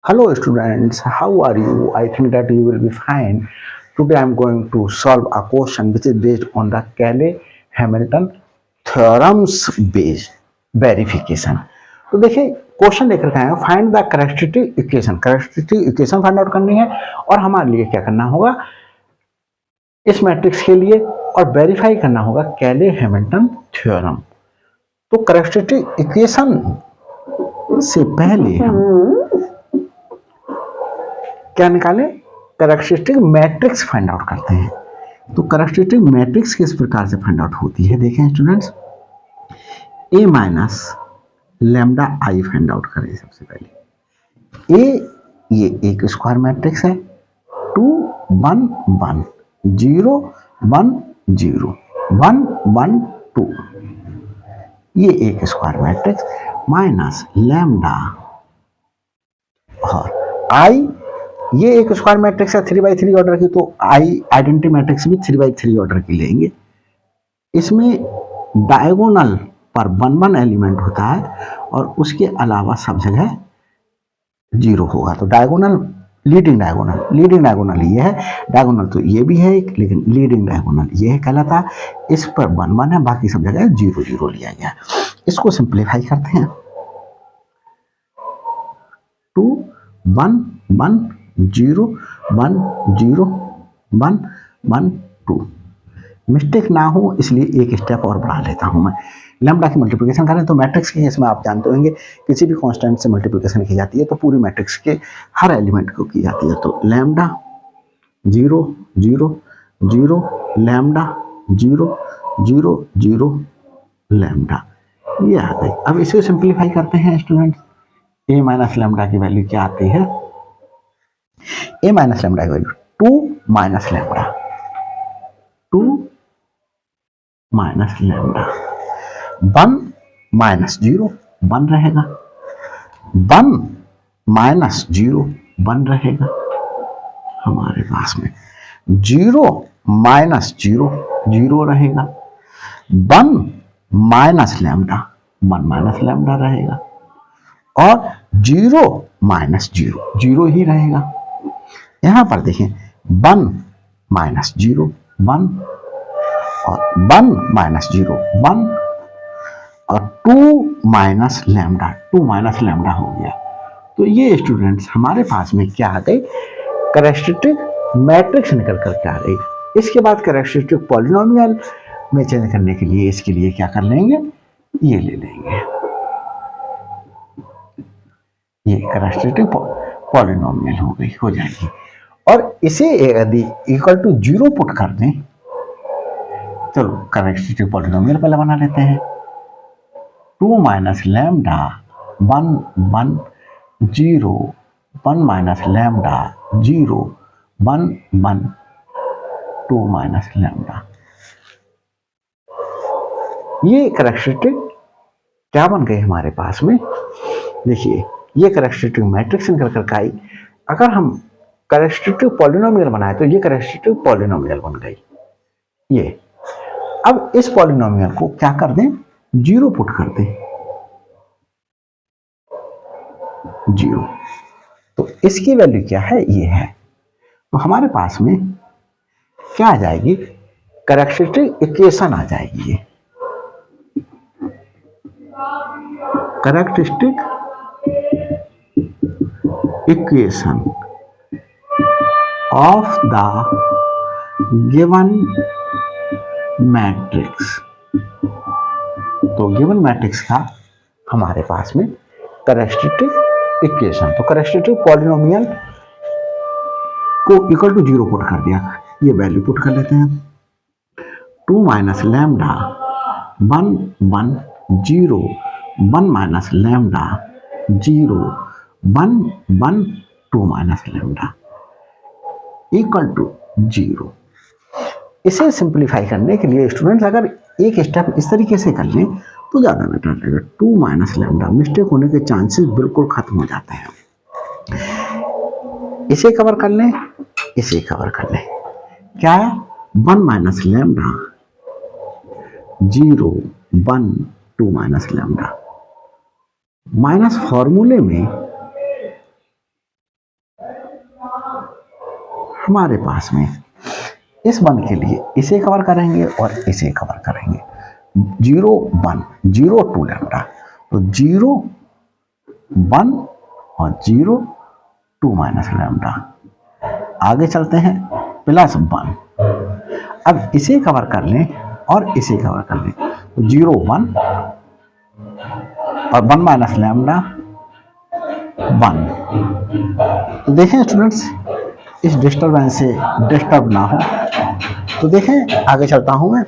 Hello students, how are you? I think that you will be fine. Today I am going to solve a question which is based on the Cayley-Hamilton theorems based verification. तो देखिए question लेकर के आए हैं, find the characteristic equation. Characteristic equation find out करनी है और हमारे लिए क्या करना होगा इस मैट्रिक्स के लिए, और वेरीफाई करना होगा कैले-हैमिल्टन थ्योरम। तो कैरेक्टरिस्टिक इक्वेशन से पहले हम क्या निकालें, कैरेक्टरिस्टिक मैट्रिक्स फाइंड आउट करते हैं। तो कैरेक्टरिस्टिक मैट्रिक्स किस प्रकार से फाइंड आउट होती है, देखें students. A minus lambda I find out करें सबसे पहले। ए ये एक स्क्वायर मैट्रिक्स है, 2 1 1 0 1 0 1 1 2, ये एक स्क्वायर मैट्रिक्स माइनस लैम्डा और आई, ये एक स्क्वायर मैट्रिक्स है 3x3 ऑर्डर की, तो आई आइडेंटिटी मैट्रिक्स भी 3x3 ऑर्डर की लेंगे। इसमें डायगोनल पर 1 1 एलिमेंट होता है और उसके अलावा सब जगह 0 होगा। तो डायगोनल लीडिंग डायगोनल ये है, डायगोनल तो ये भी है एक, लेकिन लीडिंग डायगोनल ये है कहलाता है। इस पर 1 1 है, बाकी सब जगह 0 0 लिया गया। इसको सिंप्लीफाई करते हैं, 2 1 1 0 1 0 1 1 2। मिस्टेक ना हो इसलिए एक स्टेप और बढ़ा लेता हूं मैं। लैम्डा की मल्टीप्लिकेशन करें तो मैट्रिक्स के केस में आप जानते होंगे किसी भी कांस्टेंट से मल्टीप्लिकेशन की जाती है तो पूरी मैट्रिक्स के हर एलिमेंट को की जाती है। तो लैम्डा 0 0 0 लैम्डा 0 0 0 लैम्डा, ये आ गई। अब इसे सिंप्लीफाई करते हैं स्टूडेंट्स। ए माइनस लैम्डा की वैल्यू क्या आती है, ए माइनस लैम्डा की value 2 minus lambda, 2 minus lambda, 1 minus 0 1 रहेगा, 1 माइनस 0 1 रहेगा हमारे पास में, 0 माइनस 0 0 रहेगा, 1 माइनस लैम्डा 1 माइनस लैम्डा रहेगा, और 0 माइनस 0 0 ही रहेगा। यहां पर देखें 1 माइनस 0 1 और 1 माइनस 0 1 और 2 माइनस लैम्डा हो गया। तो ये स्टूडेंट्स हमारे पास में क्या आ गई, कैरेक्टरिस्टिक मैट्रिक्स निकल करके आ गई। इसके बाद कैरेक्टरिस्टिक पॉलिनोमियल में चेंज करने के लिए इसके लिए क्या कर लेंगे, ये ले लेंगे, ये कैरेक्टरिस्टिक पॉलिनोमियल हो जाएगी। और इसे यदि इक्वल टू 0 पुट कर दें, चलो कैरेक्टरिस्टिक पॉलिनोमियल पहले बना लेते हैं। 2 minus lambda 1 1 0 1 minus lambda 0 1 1 2 minus lambda, ये कैरेक्टरिस्टिक क्या बन गए हमारे पास में। देखिए ये कैरेक्टरिस्टिक मैट्रिक्स निकल कर आई। अगर हम कैरेक्टरिस्टिक पॉलिनोमियल बनाए तो ये कैरेक्टरिस्टिक पॉलिनोमियल बन गई ये। अब इस पॉलिनोमियल को क्या कर दें, 0 पुट कर दें, 0। तो इसकी वैल्यू क्या है, ये है। तो हमारे पास में क्या आ जाएगी, कैरेक्टरिस्टिक इक्वेशन आ जाएगी ये, characteristic equation of the given matrix. तो गिवन मैट्रिक्स का हमारे पास में कैरेक्टरिस्टिक इक्वेशन, तो कैरेक्टरिस्टिक पॉलिनोमियल को इक्वल टू 0 पुट कर दिया, ये वैल्यू पुट कर लेते हैं। 2 minus lambda 1 1 0 1 minus lambda 0 1 1 2 minus lambda equal to 0। इसे सिंप्लीफाई करने के लिए स्टूडेंट्स अगर एक स्टेप इस तरीके से कर लें तो ज़्यादा बेटर रहेगा। 2 माइनस लैम्डा, मिस्टेक होने के चांसेस बिल्कुल खत्म हो जाते हैं। इसे कवर कर लें, इसे कवर कर लें, क्या है 1 minus lambda 0 1 2 minus lambda. Minus फॉर्मूले में हमारे पास में इस 1 के लिए इसे कवर करेंगे और इसे कवर करेंगे, 0 1 0 2 लैम्डा, तो 0 1 और 0 2 माइनस लैम्डा। आगे चलते हैं, प्लस 1, अब इसे कवर कर लें और इसे कवर कर लें, तो 0 1 और 1 माइनस लैम्डा 1। तो देखें स्टूडेंट्स, इस डिस्टर्बेंस से डिस्टर्ब ना हो, तो देखें आगे चलता हूं मैं,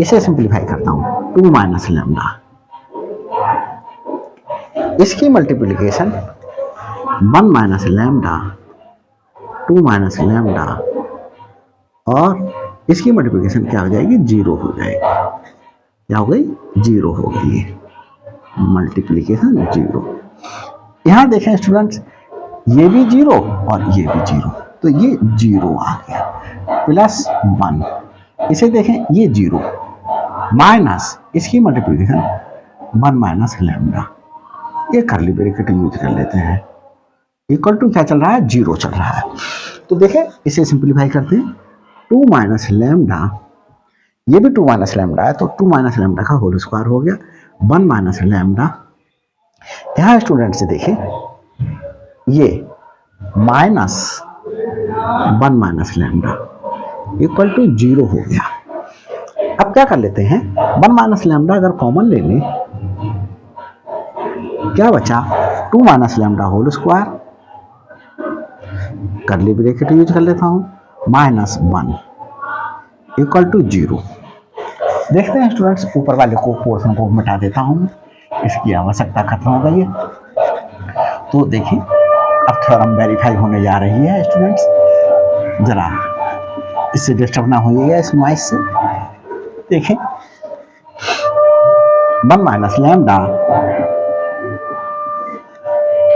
इसे सिंप्लीफाई करता हूं, 2 माइनस लैम्डा, इसकी multiplication 1 minus lambda 2 minus lambda, और इसकी मल्टीप्लिकेशन क्या हो जाएगी, 0 हो जाएगी। क्या हो गई, 0 हो गई, मल्टीप्लिकेशन 0। यहां देखें स्टूडेंट्स, ये भी 0 और ये भी 0, तो ये 0 आ गया, प्लस 1, इसे देखें ये 0 माइनस इसकी मल्टीप्लिकेशन 1 माइनस लैम्डा, ये कर्ली ब्रैकेट यूज कर लेते हैं, इक्वल टू क्या चल रहा है, 0 चल रहा है। तो देखें इसे सिंप्लीफाई करते हैं, 2 माइनस लैम्डा, ये भी 2 माइनस लैम्डा है, तो 2 माइनस लैम्डा का होल स्क्वायर हो गया, 1 माइनस लैम्डा। यहां स्टूडेंट से देखें, ये minus 1 minus lambda equal to 0 हो गया। अब क्या कर लेते हैं, 1 माइनस लैम्डा अगर कॉमन ले लें, क्या बचा, 2 minus lambda whole square, curly bracket use कर लेता हूं, माइनस 1 इक्वल टू 0। देखते हैं स्टूडेंट्स, ऊपर वाले को पोर्शन को मिटा देता हूं, इसकी आवश्यकता खत्म हो गई है। तो देखिए अब थ्योरम वेरीफाई होने जा रही है स्टूडेंट्स, जरा इससे डिस्टर्ब ना होइएगा इस नॉइस से। देखें 1 माइनस लैम्डा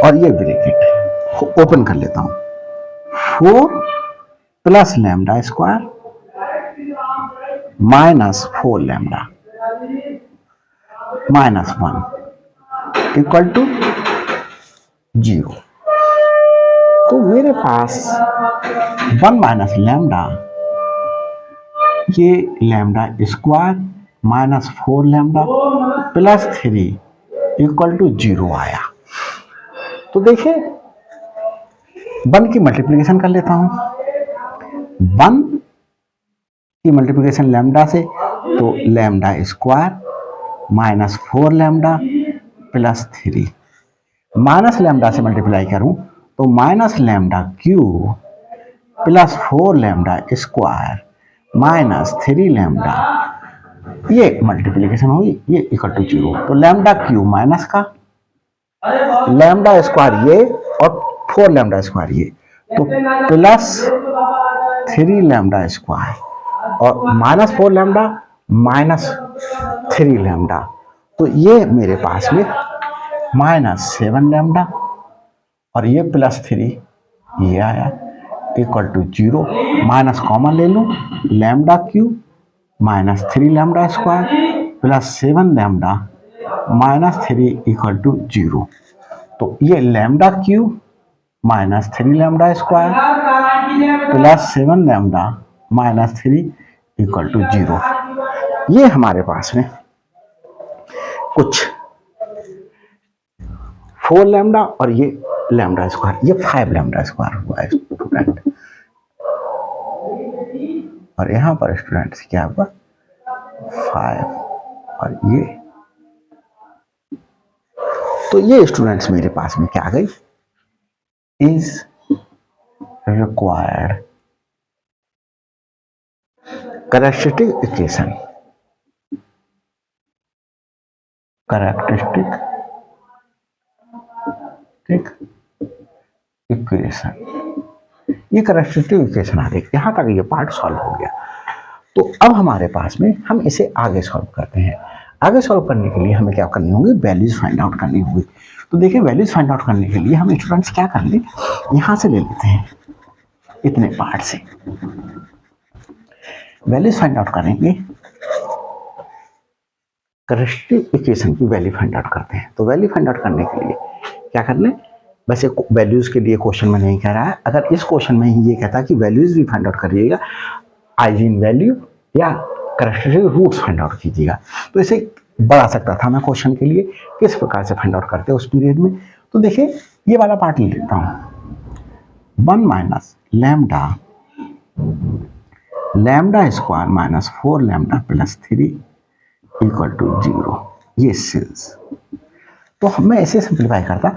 और ये ब्रैकेट ओपन कर लेता हूं, 4 plus lambda square minus 4 lambda minus 1 equal to 0। तो मेरे पास 1 माइनस लैम्डा, ये lambda square minus 4 lambda plus 3 equal to 0 आया। तो देखिए 1 की मल्टीप्लिकेशन कर लेता हूं, 1 की मल्टीप्लिकेशन लैम्डा से, तो lambda square minus 4 lambda plus 3, minus lambda से मल्टीप्लाई करूं तो minus lambda cube plus 4 lambda square minus 3 lambda, ये मल्टीप्लिकेशन हुई, ये इक्वल टू 0। तो लैम्डा क्यूब माइनस का, लैम्डा स्क्वायर ये और 4 लैम्डा स्क्वायर ये, तो प्लस 3 लैम्डा स्क्वायर और माइनस 4 लैम्डा माइनस 3 लैम्डा, तो ये मेरे पास में माइनस 7 लैम्डा और ये प्लस 3 ये आया इक्वल टू 0। माइनस कॉमन ले लूं, lambda cube minus 3 lambda square plus 7 lambda minus 3 equal to 0। तो ये lambda cube minus 3 lambda square plus 7 lambda minus 3 equal to 0। ये हमारे पास में कुछ 4 लैम्डा और ये लैम्डा स्क्वायर, ये 5 लैम्डा स्क्वायर हुआ है स्टूडेंट। और यहां पर स्टूडेंट्स क्या हुआ, 5 और ये, तो ये स्टूडेंट्स मेरे पास में क्या आ गई, is required characteristic equation, characteristic equation, ये कैरेक्टरिस्टिक इक्वेशन आ गई। यहां तक ये पार्ट सॉल्व हो गया। तो अब हमारे पास में हम इसे आगे सॉल्व करते हैं। आगे सॉल्व करने के लिए हमें क्या करनी होगी, वैल्यूज फाइंड आउट करनी होगी। तो देखिए वैल्यूज फाइंड आउट करने के लिए हम स्टूडेंट्स क्या कर लें, यहां से ले लेते हैं इतने पार्ट से वैल्यूज फाइंड आउट करेंगे, कैरेक्टरिस्टिक इक्वेशन की वैल्यू फाइंड आउट करते हैं। तो वैल्यू फाइंड आउट करने के लिए क्या कर लें, वैसे वैल्यूज के लिए क्वेश्चन में नहीं कह रहा है, अगर इस क्वेश्चन में ही ये कहता कि वैल्यूज भी फाइंड आउट करिएगा, आइजीन वैल्यू या कैरेक्टरिस्टिक रूट्स फाइंड आउट कीजिएगा, तो इसे बढ़ा सकता था मैं क्वेश्चन के लिए किस प्रकार से फाइंड आउट करते हैं उस पीरियड में। तो देखिए ये वाला पार्ट ले लेता हूँ, 1 minus lambda square minus 4 lambda plus 3 equal to 0, ये सिंस। तो मैं ऐसे सिंप्लीफाई करता,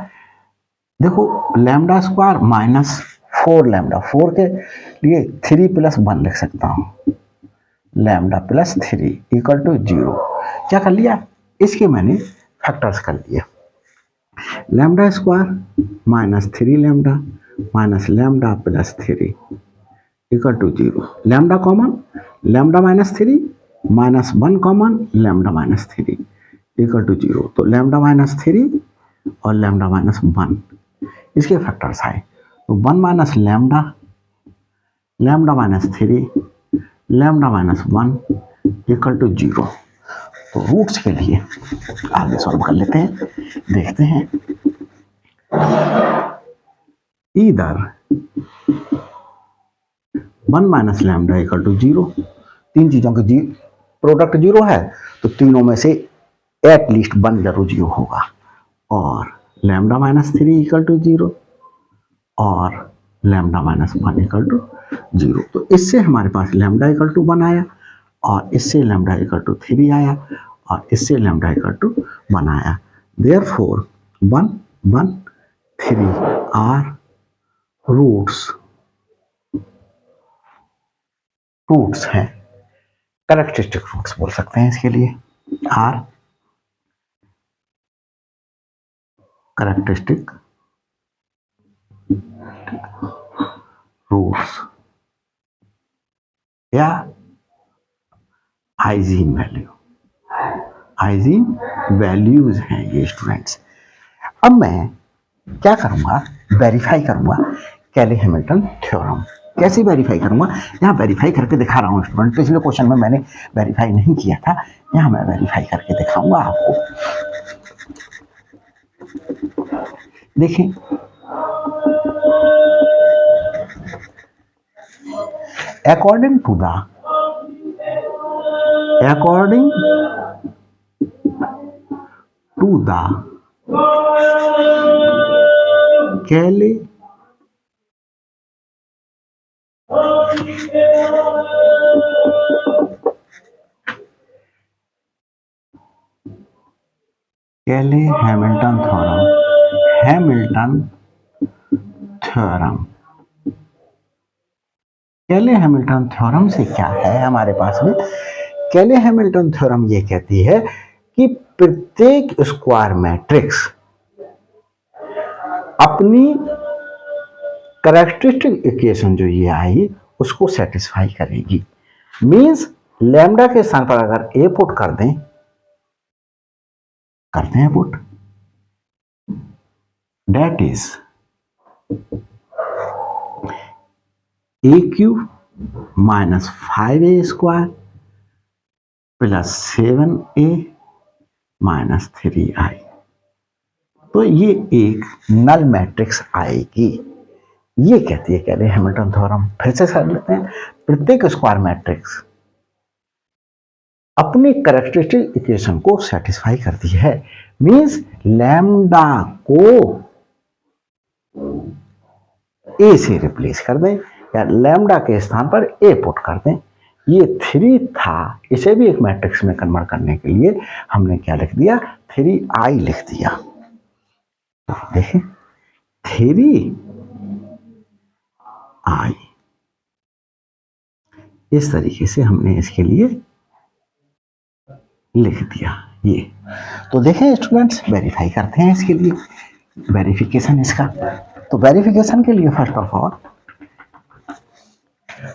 देखो लैम्डा स्क्वायर माइनस 4 लैम्डा, 4 के लिए 3 प्लस 1 लिख सकता हूँ, लैम्डा प्लस 3 इक्वल टू 0। क्या कर लिया, इसके मैंने फैक्टर्स कर लिए, lambda square minus 3 lambda minus lambda plus 3 equal to 0, lambda common, lambda minus 3 minus 1 common, lambda minus 3 equal to 0। तो लैम्डा माइनस 3 और लैम्डा माइनस 1 इसके फैक्टर्स आए, तो 1 minus lambda, lambda minus 3, lambda minus 1 equal to 0। तो roots के लिए आगे solve कर लेते हैं, देखते हैं। इधर 1 माइनस लैम्डा इक्वल टू 0, तीन चीजों के प्रोडक्ट 0 है, तो तीनों में से एटलीस्ट 1 जरूर 0 होगा, और लैम्डा माइनस 3 इक्वल टू 0 और लैम्डा माइनस 1 इक्वल टू 0। तो इससे हमारे पास लैम्डा इक्वल टू 1 आया, और इससे लैम्डा इक्वल टू 3 आया, और इससे लैम्डा इक्वल टू 1 आया। देयरफॉर 1 1 3 आर रूट्स हैं, कैरेक्टरिस्टिक रूट्स बोल सकते हैं इसके लिए, आर कैरेक्टरिस्टिक रूट्स या आइजीन वैल्यूज हैं ये स्टूडेंट्स। अब मैं क्या करूंगा, वेरीफाई करूंगा कैले हैमिल्टन थ्योरम। कैसे वेरीफाई करूंगा, यहाँ वेरीफाई करके दिखा रहा हूँ स्टूडेंट, पिछले क्वेश्चन में मैंने वेरीफाई नहीं किया था, यहाँ मैं वेरीफाई करके दिखाऊंगा आपको। देखें, अकॉर्डिंग टू द कैले हैमिल्टन थ्योरम से क्या है हमारे पास में, कैले हैमिल्टन थ्योरम ये कहती है कि प्रत्येक स्क्वायर मैट्रिक्स अपनी कैरेक्टरिस्टिक इक्वेशन जो ये आई उसको सेटिस्फाई करेगी। मींस लैम्डा के स्थान पर अगर ए पुट करते हैं put, that is a cube minus 5a square plus 7a minus 3i। तो ये एक नल मैट्रिक्स आएगी, ये कहती है कैले हैमिल्टन थ्योरम। फिर से कर लेते हैं, प्रत्येक स्क्वायर मैट्रिक्स अपनी कैरेक्टरिस्टिक इक्वेशन को सेटिस्फाई करती है। मींस लैम्डा को ए से रिप्लेस कर दें या लैम्डा के स्थान पर ए पुट कर दें। ये 3 था, इसे भी एक मैट्रिक्स में कन्वर्ट करने के लिए हमने क्या लिख दिया, 3i लिख दिया। तो देखें 3i, इस तरीके से हमने इसके लिए लिख दिया ये। तो देखें स्टूडेंट्स, वेरीफाई करते हैं इसके लिए, वेरिफिकेशन इसका। तो वेरिफिकेशन के लिए फर्स्ट ऑफ ऑल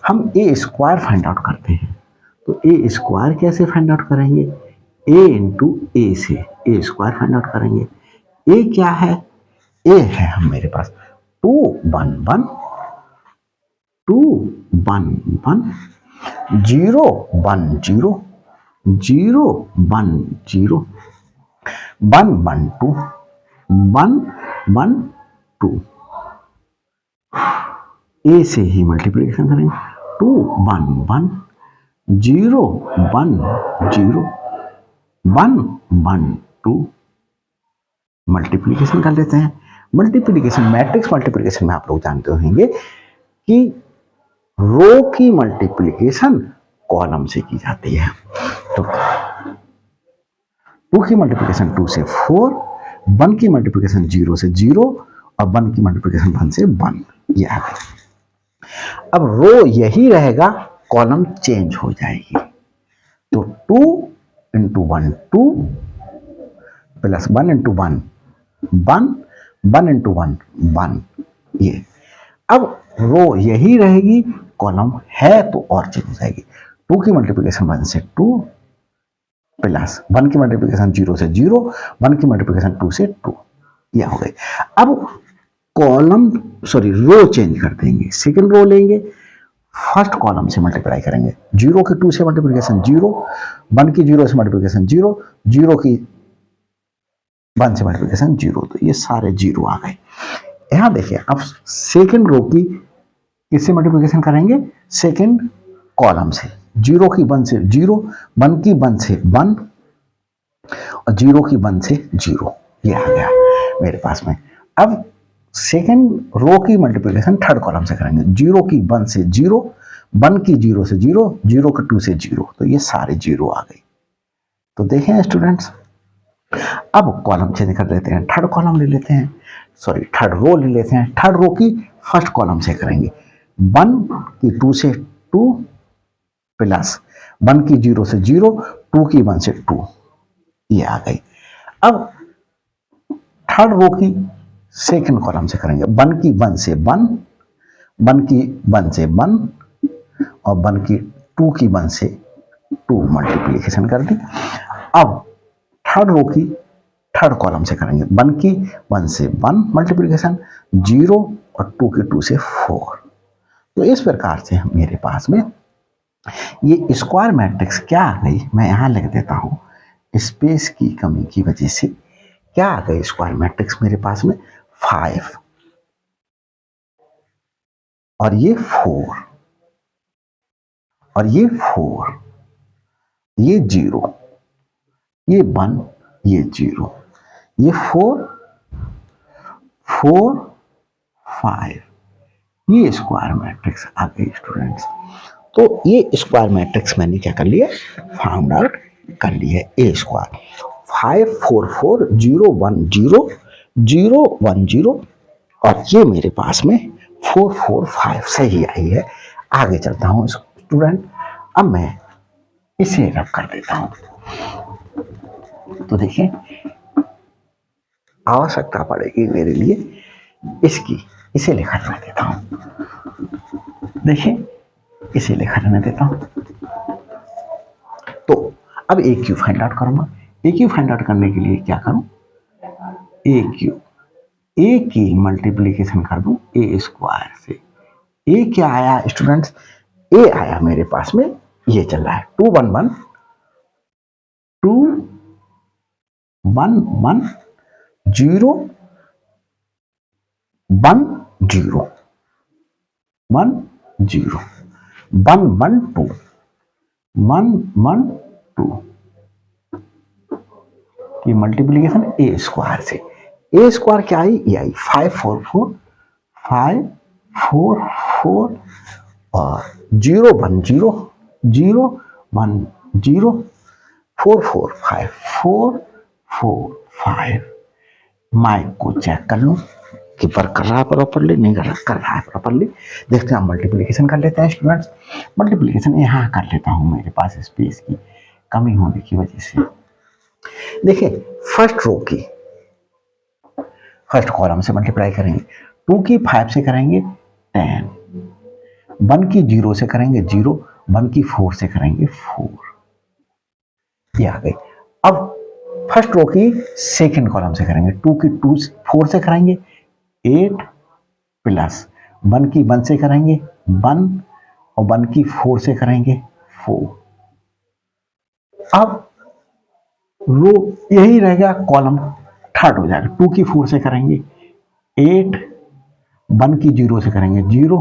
हम ए स्क्वायर फाइंड आउट करते हैं। तो ए स्क्वायर कैसे फाइंड आउट करेंगे, ए इंटू ए से ए स्क्वायर फाइंड आउट करेंगे। ए क्या है, ए है हम मेरे पास 2 1 1 2 1 1 0 1 0 0 1 0 1 1 2 1 1 टू, ए से ही मल्टीप्लिकेशन करेंगे, 2 1 1 0 1 0 1 1 2, मल्टीप्लिकेशन कर लेते हैं। मल्टीप्लिकेशन, मैट्रिक्स मल्टीप्लिकेशन में आप लोग जानते होंगे कि रो की मल्टीप्लिकेशन कॉलम से की जाती है। तो 2 की मल्टीप्लिकेशन 2 से 4, 1 की मल्टीप्लिकेशन 0 से 0 और 1 की मल्टीप्लिकेशन 1 से 1। ये आ गई। अब रो यही रहेगा, कॉलम चेंज हो जाएगी। तो 2 इंटू 1 2 प्लस 1 इंटू 1 1 1 इंटू 1 1। ये अब रो यही रहेगी, कॉलम है तो और चेंज हो जाएगी। 2 की मल्टीप्लिकेशन 1 से 2 प्लस 1 की मल्टीप्लिकेशन 0 से 0, 1 की मल्टीप्लिकेशन 2 से 2। यह हो गई। अब कॉलम रो चेंज कर देंगे, सेकंड रो लेंगे, फर्स्ट कॉलम से मल्टीप्लाई करेंगे। 0 की 2 से मल्टीप्लिकेशन 0, 1 की 0 से मल्टीप्लिकेशन 0, 0 की 1 से मल्टीप्लिकेशन 0। तो ये सारे 0 आ गए। यहां देखिए, अब सेकंड रो की किससे मल्टीप्लिकेशन करेंगे? सेकंड कॉलम से। 0 की 1 से 0, 1 की 1 से 1 और 0 की 1 से 0। ये आ गया मेरे पास में। अब सेकंड रो की मल्टीप्लिकेशन थर्ड कॉलम से करेंगे। 0 की 1 से 0, 1 की 0 से 0, 0 की 2 से 0। तो ये सारे 0 आ गए। तो देखें स्टूडेंट्स, अब कॉलम चेंज कर लेते हैं, थर्ड कॉलम ले लेते हैं, थर्ड रो ले लेते हैं। थर्ड रो की फर्स्ट कॉलम से करेंगे। 1 की 2 से 2 प्लस 1 की 0 से 0, 2 की 1 से 2। ये आ गई। अब थर्ड रो की सेकंड कॉलम से करेंगे। 1 की 1 से 1, 1 की 1 से 1 और 1 की 2 की 1 से 2 मल्टीप्लिकेशन कर दी। अब थर्ड रो की थर्ड कॉलम से करेंगे। 1 की 1 से 1 मल्टीप्लिकेशन, 0 और 2 की 2 से 4। तो इस प्रकार से मेरे पास में ये स्क्वायर मैट्रिक्स क्या आ गई, मैं यहां लिख देता हूं, स्पेस की कमी की वजह से क्या आ गई स्क्वायर मैट्रिक्स मेरे पास में? 5 और ये 4 और ये 4, ये 0, ये 1, ये 0, ये 4 4 5। ये स्क्वायर मैट्रिक्स आ गई स्टूडेंट्स। तो ये स्क्वायर मैट्रिक्स मैंने क्या कर लिया? फाउंड आउट कर लिया। ए स्क्वायर 5 4 4 0 1 0 0 1 0 और ये मेरे पास में 4 4 5 सही आई है। आगे चलता हूं स्टूडेंट, अब मैं इसे रब कर देता हूं। तो देखिए, आवश्यकता पड़ेगी मेरे लिए इसकी, इसे लिखा रहने देता हूं। देखिए, इसे लिखा रहने देता हूं। तो अब ए क्यू फाइंड आउट करूंगा। ए क्यू फाइंड आउट करने के लिए क्या करूं? ए क्यू, ए की मल्टीप्लीकेशन कर दूं ए स्क्वायर से। ए क्या आया स्टूडेंट्स? ए आया मेरे पास में, ये चल रहा है 2 1 1 2 1 1 0 1 0 1 0 1 1 2 1 1 2 की मल्टीप्लीकेशन ए स्क्वायर से। ए स्क्वायर क्या आई? ये आई 5 4 4 5 4 4 और 0 1 0 0 1 0 4 4 5 4 4 5। माइक को चेक कर लूं कि वर्क कर रहा है प्रॉपरली, नहीं कर रहा है प्रॉपरली। देखते हैं, मल्टीप्लिकेशन कर लेते हैं स्टूडेंट्स। मल्टीप्लिकेशन यहाँ कर लेता हूँ, मेरे पास स्पेस की कमी होने की वजह से। देखिए, फर्स्ट रो की फर्स्ट कॉलम से मल्टीप्लाई करेंगे। 2 की 5 से करेंगे 10, 1 की 0 से करेंगे 0, 1 की 4 से करेंगे 4। ये आ गई। अब फर्स्ट रो की सेकंड कॉलम से करेंगे। 2 की 2 4 से करेंगे 8 प्लस 1 की 1 से करेंगे 1 और 1 की 4 से करेंगे 4। अब रो यही रहेगा, कॉलम थर्ड हो जाएगा। 2 की 4 से करेंगे 8 1 की 0 से करेंगे 0,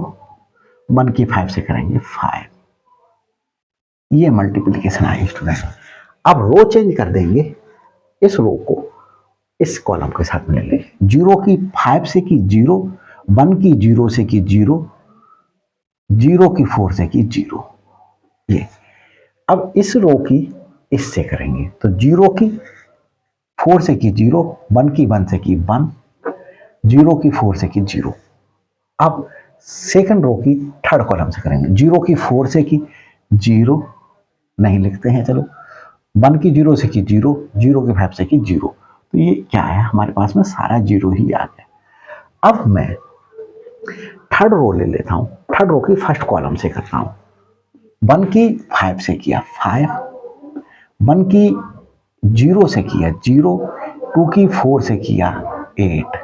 1 की 5 से करेंगे 5। ये मल्टीप्लीकेशन आई स्टूडेंट। अब रो चेंज कर देंगे, इस रो को इस कॉलम के साथ मिला लेंगे। 0 की 5 से की 0, 1 की 0 से की 0, 0 की 4 से की 0। ये अब इस रो की इससे करेंगे तो 0 की 4 से की 0, 1 की 1 से की 1, 0 की 4 से की 0। अब सेकंड रो की थर्ड कॉलम से करेंगे। 0 की 4 से की 0 नहीं लिखते हैं, चलो 1 की 0 से की 0, 0 की 5 से की 0। तो ये क्या है, हमारे पास में सारा 0 ही आ गया। अब मैं थर्ड रो ले लेता हूं, थर्ड रो की फर्स्ट कॉलम से करता हूं। 1 की 5 से किया 5, 1 की 0 से किया 0, 2 की 4 से किया 8।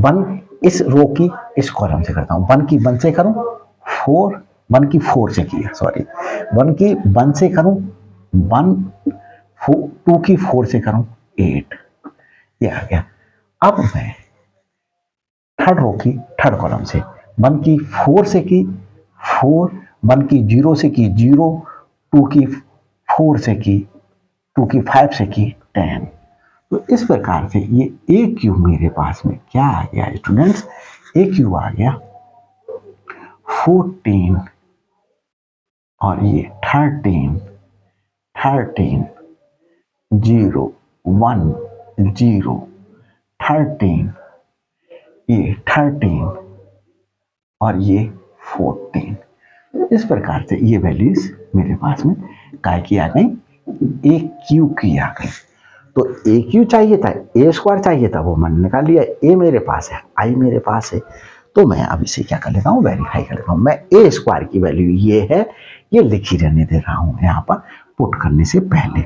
1 इस रो की इस कॉलम से करता हूं। 1 की 1 से करूं 4, 1 की 4 से किया, सॉरी 1 की 1 से करूं 1, 2 की 4 से करूं 8। ये आ गया। अब मैं थर्ड रो की थर्ड कॉलम से 1 की 4 से की 4, 1 की 0 से की 0, 2 की 4 से की 2 की 5 से की 10। तो इस प्रकार से ये ए क्यूब मेरे पास में क्या आ गया स्टूडेंट्स, ए क्यूब आ गया 14 और ये 13, 0 1 0, 13, ये 13 और ये 14। इस प्रकार से ये वैल्यूज मेरे पास में काय की आ गई, ए क्यू की आ गई। तो ए क्यू चाहिए था, ए स्क्वायर चाहिए था, वो मैंने निकाल लिया। ए मेरे पास है, आई मेरे पास है, तो मैं अब इसे क्या कर लेता हूँ, वेरीफाई कर लेता हूँ। मैं ए स्क्वायर की वैल्यू ये है, ये लिख ही रहने दे रहा हूँ यहाँ पर पुट करने से पहले।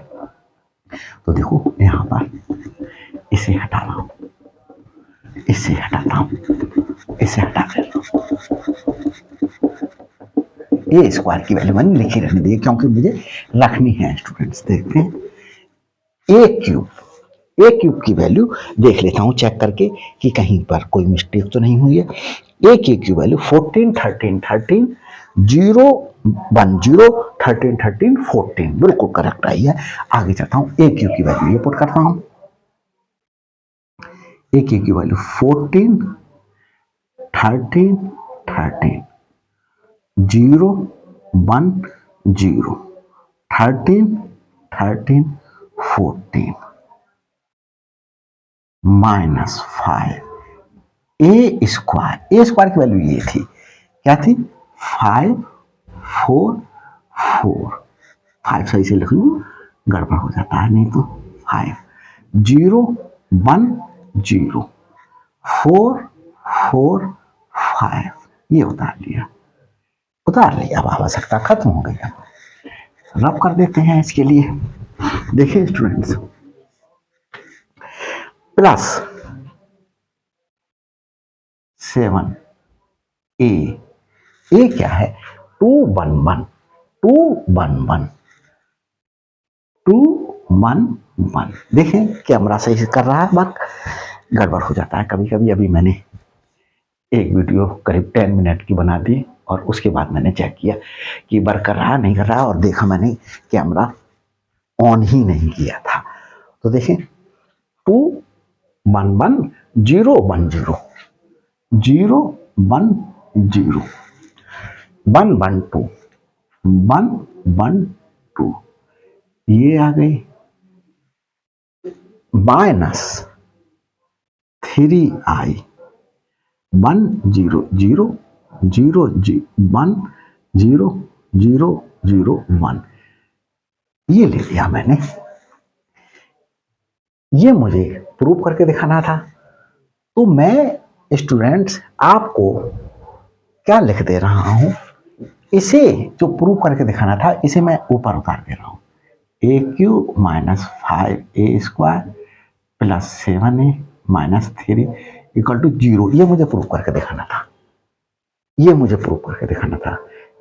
तो देखो यहाँ पर इसे हटा रहा हूँ, इसे हटाता हूँ, इसे हटा देता हूँ। ए स्क्वायर की वैल्यू मैंने लिखी रहने दी क्योंकि मुझे रखनी है स्टूडेंट्स। देखते हैं ए क्यूब की वैल्यू देख लेता हूं चेक करके कि कहीं पर कोई मिस्टेक तो नहीं हुई है। ए क्यूब की वैल्यू 14 13 13 0 1 0 13 13 14 बिल्कुल करेक्ट आई है। आगे चलता हूं, ए क्यूब की वैल्यू ये पुट करता हूं। ए क्यूब की वैल्यू 14 13 13 0 1 0 13 13 14 -5 ए स्क्वायर की वैल्यू ये थी, क्या थी 5 4 4। 5 सही से लिख लूँ, गड़बड़ हो जाता है नहीं तो 5 0 1 0 4 4 5 ये उतार लिया। अब आवश्यकता खत्म हो गई। अब रब कर देते हैं इसके लिए। देखिए स्टूडेंट्स, प्लस 7 ए क्या है 2 1 1 2 1 1 2 1 1। देखें कैमरा सही कर रहा है, बात गड़बड़ हो जाता है कभी कभी। अभी मैंने एक वीडियो करीब 10 मिनट की बना दी और उसके बाद मैंने चेक किया कि वर्क कर रहा नहीं कर रहा, और देखा मैंने कैमरा ऑन ही नहीं किया था। तो देखें 2 1 1 0 1 0 0 1 0 1 1 2 1 1 2 ये आ गई -3i 1 0 0 0 1 0 0 0 1। ये ले लिया मैंने, ये मुझे प्रूव करके दिखाना था। तो मैं स्टूडेंट्स आपको क्या लिख दे रहा हूं, इसे जो प्रूव करके दिखाना था इसे मैं ऊपर उतार दे रहा हूं। A cube -5a square plus 7a -3 equal to 0। ये मुझे प्रूव करके दिखाना था, ये मुझे प्रूव करके दिखाना था।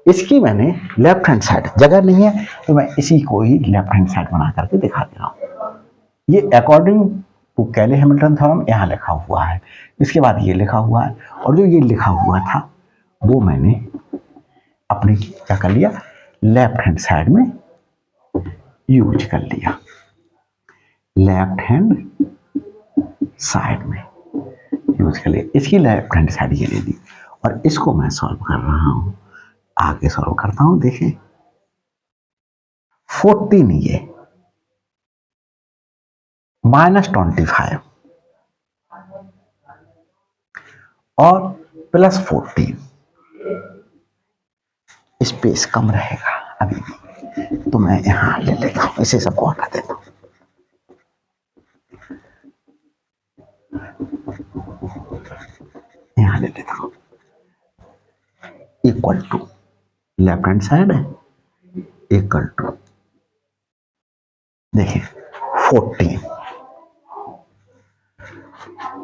इसकी मैंने लेफ्ट हैंड साइड, जगह नहीं है तो मैं इसी को ही लेफ्ट हैंड साइड बना करके दिखा दे रहा हूँ। ये अकॉर्डिंग वो कैले हैमिल्टन थ्योरम यहाँ लिखा हुआ है, इसके बाद ये लिखा हुआ है, और जो ये लिखा हुआ था वो मैंने अपने क्या कर लिया, लेफ्ट हैंड साइड में यूज कर लिया, लेफ्ट हैंड साइड में यूज कर लिया। इसकी लेफ्ट हैंड साइड ये ले ली और इसको मैं सॉल्व कर रहा हूं, आगे सॉल्व करता हूं। देखें 14 ये -25 और +14, स्पेस कम रहेगा अभी भी, तो मैं यहां ले लेता हूं, इसे सबको हटा देता हूं। यहां ले लेता हूं, equal to left hand side है, इक्वल टू देखिए 14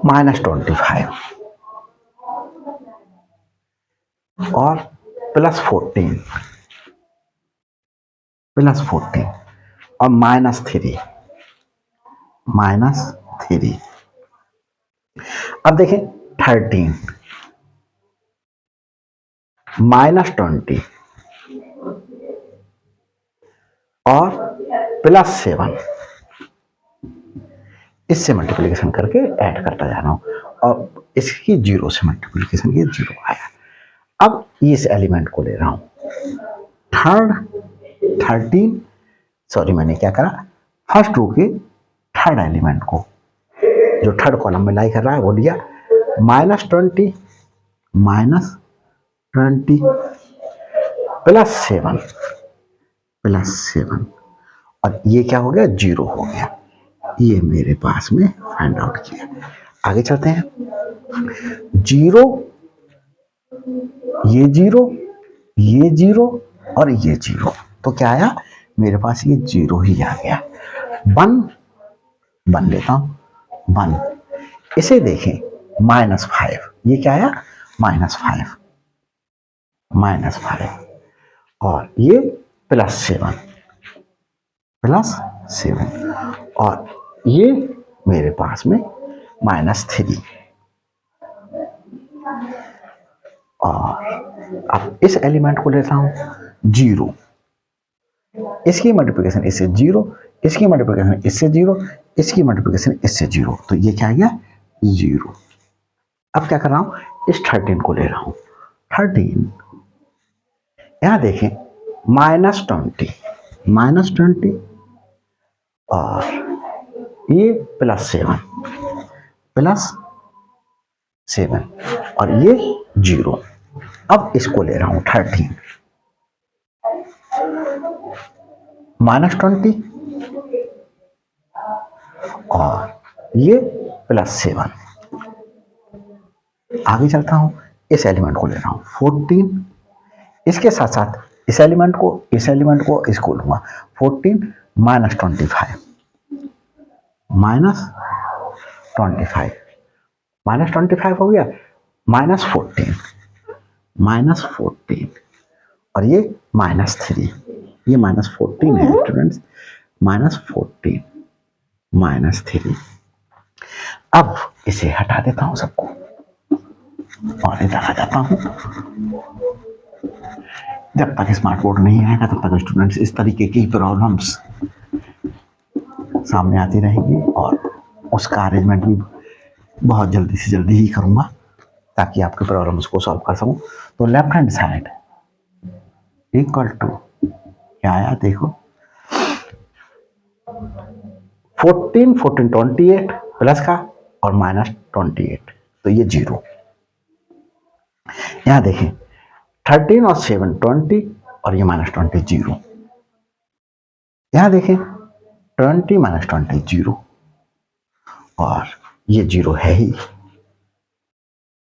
-25 और +14 और -3 अब देखें 13 -20 और +7, इससे मल्टीप्लिकेशन करके ऐड करता जा रहा हूं और इसकी 0 से मल्टीप्लिकेशन की 0 आया। अब इस एलिमेंट को ले रहा हूं, 13 सॉरी मैंने क्या करा, फर्स्ट रो के थर्ड एलिमेंट को जो थर्ड कॉलम में लाई कर रहा है वो लिया, -20 +7 और ये क्या हो गया, 0 हो गया। ये मेरे पास में फाइंड आउट किया। आगे चलते हैं, 0 ये 0 ये 0 और ये 0, तो क्या आया मेरे पास, ये 0 ही आ गया। 1 लेता हूं, 1 इसे देखें -5, ये क्या आया -5 और ये +7 और ये मेरे पास में -3 और अब इस एलिमेंट को लेता हूं 0, इसकी मल्टीप्लिकेशन इससे 0, इसकी मल्टीप्लिकेशन इससे 0, इसकी मल्टीप्लिकेशन इससे 0, तो ये क्या आ गया 0। अब क्या कर रहा हूं, इस 13 को ले रहा हूं, 13 यहां देखें -20 और ये +7 और ये 0। अब इसको ले रहा हूं 13 -20 और ये +7। आगे चलता हूं, इस एलिमेंट को ले रहा हूं 14, इसके साथ साथ इस एलिमेंट को इसको लूंगा 14 -25 हो गया, -14 और ये -3, ये -14 है स्टूडेंट्स, -3। अब इसे हटा देता हूं सबको और इधर आ जाता हूं। जब तक स्मार्ट बोर्ड नहीं आएगा तब तक स्टूडेंट्स इस तरीके की प्रॉब्लम्स सामने आती रहेंगी और उसका अरेंजमेंट भी बहुत जल्दी से जल्दी ही करूंगा ताकि आपके प्रॉब्लम्स को सॉल्व कर सकूं। तो left hand side equal to क्या आया देखो, 14 28 प्लस का और -28, तो ये 0। यहां देखें 13 और 7 20 और ये -20 0। यहां देखें 20 -20 0 और ये 0 है ही।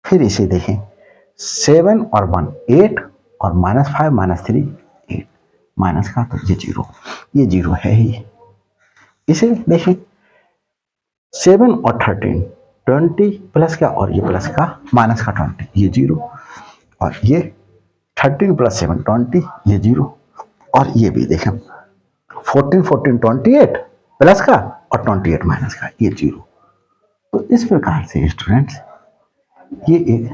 फिर इसे देखें 7 और 1 8 और -5 -3 8 माइनस का, तो ये 0, ये 0 है ही। इसे देखें 7 और 13 20 प्लस का और ये प्लस का माइनस का 20, ये 0 और ये 13 + 7 20, ये 0 और ये भी देखें 14 28 प्लस का और 28 माइनस का, ये 0। तो इस प्रकार से स्टूडेंट्स ये एक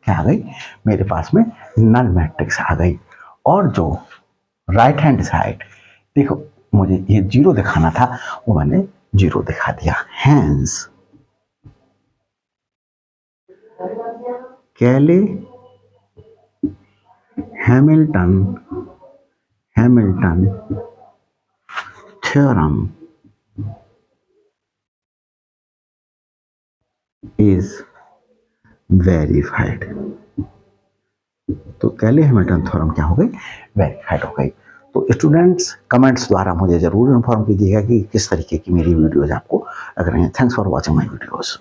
क्या आ गई मेरे पास में नल मैट्रिक्स आ गई। और जो राइट हैंड साइड देखो मुझे ये जीरो दिखाना था वो मैंने जीरो दिखा दिया। हैंस कैले हैमिल्टन थ्योरम इज वेरीफाइड। तो कैले हैमिल्टन थ्योरम क्या हो गई, वेरीफाइड हो गई। तो स्टूडेंट्स कमेंट्स द्वारा मुझे जरूर इन्फॉर्म कीजिएगा कि किस तरीके की मेरी वीडियोज आपको लग रही हैं। Thanks for watching my videos.